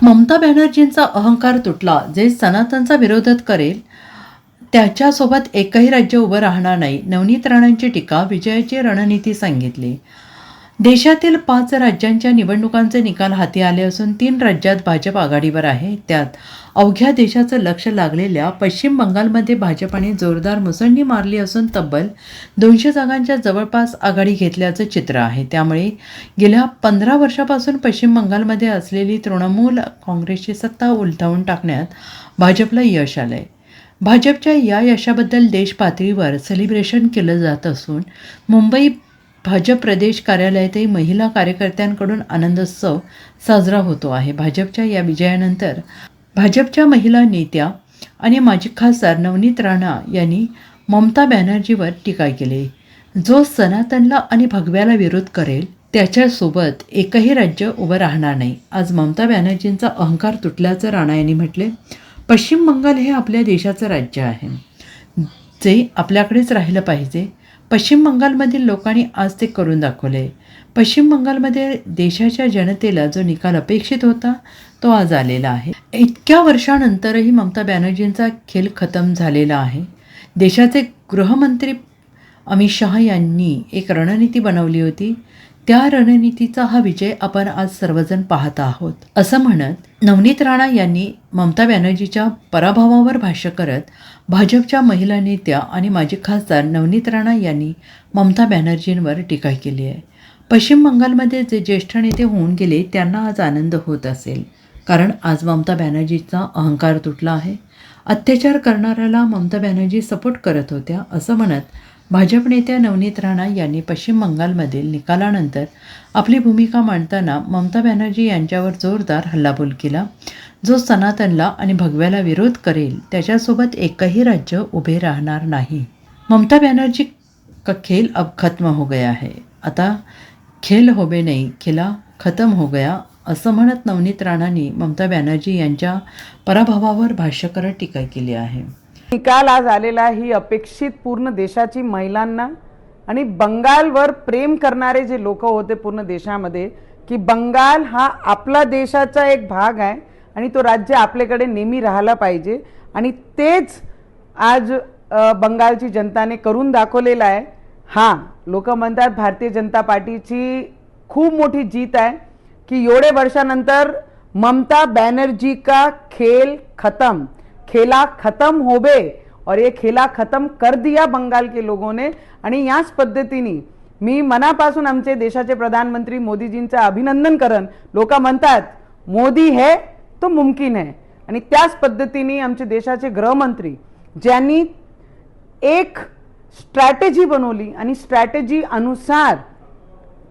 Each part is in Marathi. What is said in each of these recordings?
ममता बॅनर्जींचा अहंकार तुटला. जे सनातनचा विरोध करेल त्याच्यासोबत एकही राज्य उभं राहणार नाही. नवनीत राणांची टीका. विजयाची रणनीती सांगितली. देशातील 5 राज्यांच्या निवडणुकांचे निकाल हाती आले असून 3 राज्यात भाजप आघाडीवर आहे. त्यात अवघ्या देशाचं लक्ष लागलेल्या पश्चिम बंगालमध्ये भाजपाने जोरदार मुसंडी मारली असून तब्बल 200 जागांच्या जवळपास आघाडी घेतल्याचं चित्र आहे. त्यामुळे गेल्या 15 वर्षापासून पश्चिम बंगालमध्ये असलेली तृणमूल काँग्रेसची सत्ता उलथवून टाकण्यात भाजपला यश आलंय. भाजपच्या या यशाबद्दल देश पातळीवर सेलिब्रेशन केलं जात असून मुंबई भाजप प्रदेश कार्यालयातही महिला कार्यकर्त्यांकडून आनंदोत्सव साजरा होतो आहे. भाजपच्या या विजयानंतर भाजपच्या महिला नेत्या आणि माजी खासदार नवनीत राणा यांनी ममता बॅनर्जीवर टीका केली. जो सनातनला आणि भगव्याला विरोध करेल त्याच्यासोबत एकही राज्य उभं राहणार नाही. आज ममता बॅनर्जींचा अहंकार तुटल्याचं राणा यांनी म्हटले. पश्चिम बंगाल हे आपल्या देशाचं राज्य आहे, जे आपल्याकडेच राहिलं पाहिजे. पश्चिम बंगालमधील लोकांनी आज ते करून दाखवले. पश्चिम बंगालमध्ये देशाच्या जनतेला जो निकाल अपेक्षित होता तो आज आलेला आहे. इतक्या वर्षानंतरही ममता बॅनर्जींचा खेळ खतम झालेला आहे. देशाचे गृहमंत्री अमित शहा यांनी एक रणनीती बनवली होती. त्या रणनीतीचा हा विजय आपण आज सर्वजण पाहत आहोत, असं म्हणत नवनीत राणा यांनी ममता बॅनर्जीच्या पराभवावर भाष्य करत भाजपच्या महिला नेत्या आणि माजी खासदार नवनीत राणा यांनी ममता बॅनर्जींवर टीका केली आहे. पश्चिम बंगालमध्ये जे ज्येष्ठ नेते होऊन गेले त्यांना आज आनंद होत असेल, कारण आज ममता बॅनर्जीचा अहंकार तुटला आहे. अत्याचार करणाऱ्याला ममता बॅनर्जी सपोर्ट करत होत्या, असं म्हणत भाजप नेत्या नवनीत राणा यांनी पश्चिम बंगालमधील निकालानंतर आपली भूमिका मांडताना ममता बॅनर्जी यांच्यावर जोरदार हल्लाबोल केला. जो सनातनला आणि भगव्याला विरोध करेल त्याच्यासोबत एकही राज्य उभे राहणार नाही. ममता बॅनर्जी का खेल अब खत्म हो गया है. आता खेल होबे नाही, खेला खतम हो गया, असं म्हणत नवनीत राणांनी ममता बॅनर्जी यांच्या पराभवावर भाष्य करत टीका केली आहे. निकाल आज आलेला ही अपेक्षित पूर्ण देशाची महिलांना आणि बंगालवर प्रेम करणारे जे लोक होते पूर्ण देशामध्ये, की बंगाल हा आपला देशाचा एक भाग आहे आणि तो राज्य आपल्याकडे नेहमी राहायला पाहिजे, आणि तेच आज बंगालची जनताने करून दाखवलेलं आहे. हां, लोक म्हणतात भारतीय जनता पार्टीची खूप मोठी जीत आहे की एवढे वर्षानंतर ममता बॅनर्जी का खेल खत्म, खेला खत्म होबे, और ये खेला खत्म कर दिया बंगाल के लोगों ने. आणि याच पद्धतीने मी मनापासून आमचे देशाचे प्रधानमंत्री मोदीजींचं अभिनंदन करन. लोक म्हणतात मोदी है तो मुमकिन है, आणि त्याच पद्धतीने आमचे देशाचे गृहमंत्री ज्यांनी एक स्ट्रॅटेजी बनवली आणि स्ट्रॅटेजी अनुसार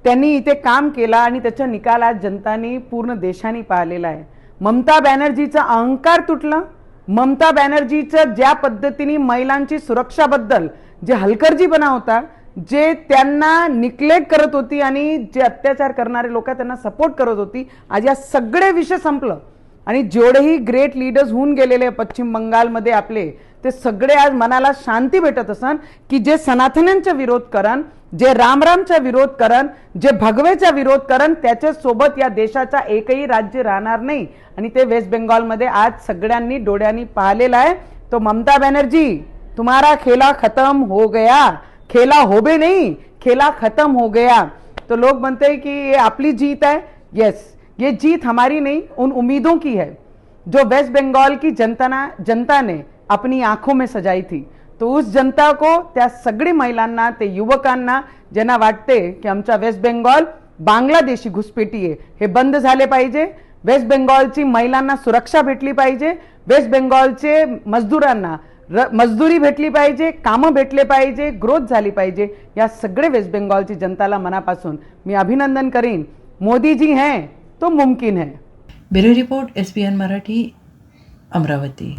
त्यांनी इथे काम केला आणि त्याचा निकाल आज जनतानी पूर्ण देशाने पाहिलेला आहे. ममता बॅनर्जीचा अहंकार तुटला. ममता बॅनर्जीचं ज्या पद्धतीने महिलांची सुरक्षाबद्दल जे हलगर्जीपणा होता, जे त्यांना निग्लेक्ट करत होती आणि जे अत्याचार करणारे लोक त्यांना सपोर्ट करत होती, आज या सगळे विषय संपलं. आणि जेवढेही ग्रेट लीडर्स होऊन गेलेले पश्चिम बंगालमध्ये आपले, ते सगळे आज मनाला शांती भेटत असन की जे सनातन्यांचा विरोध करन, जे रामरामचा विरोध करन, जे भगवेचा विरोध करन, त्याच्यासोबत या देशाचा एकही राज्य राहणार नाही. आणि ते वेस्ट बेंगॉलमध्ये आज सगळ्यांनी डोळ्यांनी पाहिलेलं आहे. तो ममता बॅनर्जी, तुम्हारा खेला खत्म हो गया, खेला होबे नहीं, खेला खत्म हो गया. तो लोग बनते हैं कि ये आपली जीत है. यस, ये जीत हमारी नहीं, उन उम्मीदों की है जो वेस्ट बंगाल की जनता ने अपनी आंखों में सजाई थी. तो उस जनता को, त्या सगळी महिलांना, ते युवकांना ज्यांना वाटते की आमचा वेस्ट बेंगॉल बांगलादेशी घुसपेटी आहे, हे बंद झाले पाहिजे. वेस्ट बेंगॉलची महिलांना सुरक्षा भेटली पाहिजे. वेस्ट बेंगॉलचे मजदूरांना मजदूरी भेटली पाहिजे, कामं भेटले पाहिजे, ग्रोथ झाली पाहिजे. या सगळे वेस्ट बेंगॉलची जनताला मनापासून मी अभिनंदन करीन. मोदी जी हैं तो मुमकिन है. Bureau report, SBN Marathi, Amravati.